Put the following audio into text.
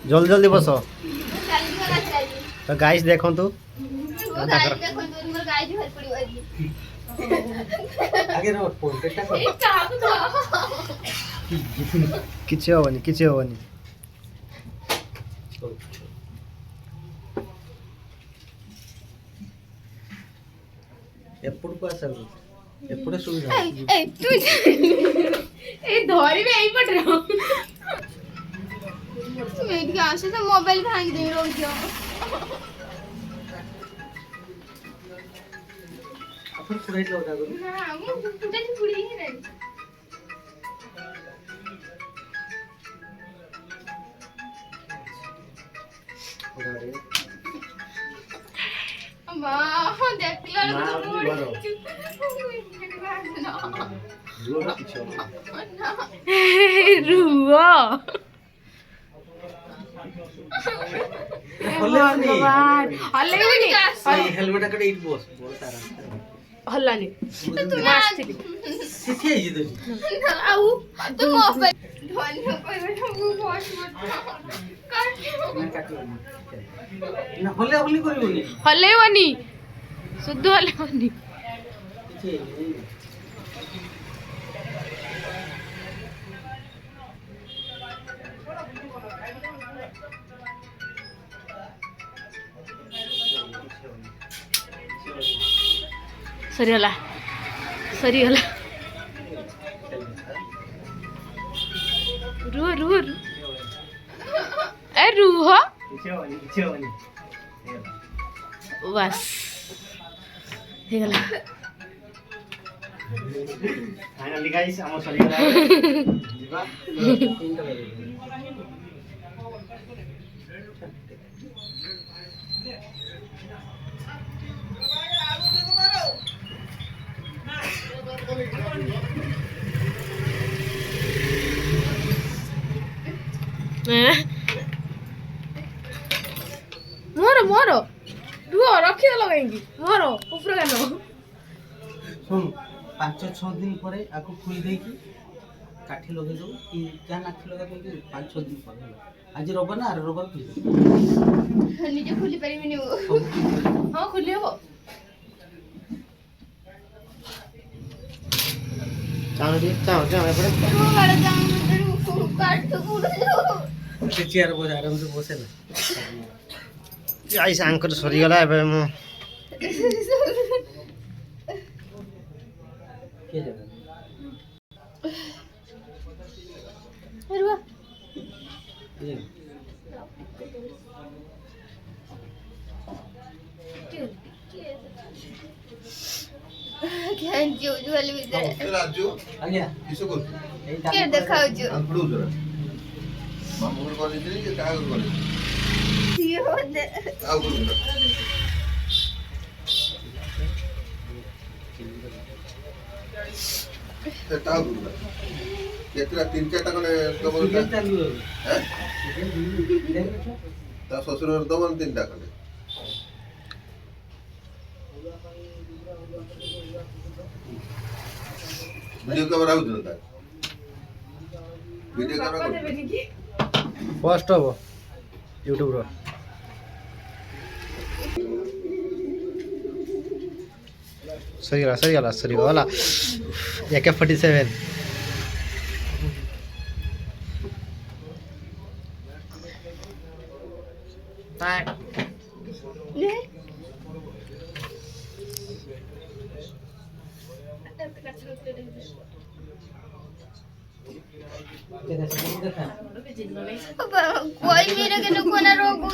जल्दी जल्दी बस तो गाइस देखो तू किसी हेनी किसी हेनी ఎప్పుడు అసలు ఎప్పుడు సువిధా धरी में पड़ रहा मेरी आशा से मोबाइल भांग दे रो क्यों अपन पुढे जाऊ लागलो ना वो कुठे पुढे ही नाही पुढे वाह देखला रुआ भगवान हल्ले नहीं हेलमेट अकडे इट बस बोलतारा हल्ला नहीं तू मस्त किती आहे तुझी आऊ तू मोबाईल ढोल नको वॉश मत ना हल्ले हल्ली करिवनी हल्ले वनी शुद्ध हल्ले वनी सरियला सरियला रू रू ए रूह बस हेगला फाइनली गाइस हम सरियला जीवा मोरो मोरो रुओ रखी दलो कहीं मोरो ऊपर गानो सुन 5-6 दिन परे आको खुई दे की काठी लगे दो कि क्या नाठी लगा दे कि 5-6 दिन परे आज रबर ना रबर खुई निजे खुली परिमिनी हां खुली हो चालो दे चालो चालो पड़े तू वाला जाम तू काट तो पूरा से चेयर बजा आराम से बसे ना गाइस आंकर सरी गला एबे मु के जगह अरे वाह ये क्या जो वाली भीतर राजू आज्ञा किसो कर के दिखाओ जो आंकड़ो जरा मामूर कॉलेज रे के का कॉलेज ये होते आउ कर सेटा आउ कर केतरा 3-4 टा कने कबर का चालू हैं है ता ससुर दबन 3 टा कने वीडियो कवर आउ जरा वीडियो कवर कर पोस्ट हो YouTube रो सरी वाला AK-47 बाय ले कोई मेरे के नको ना रोको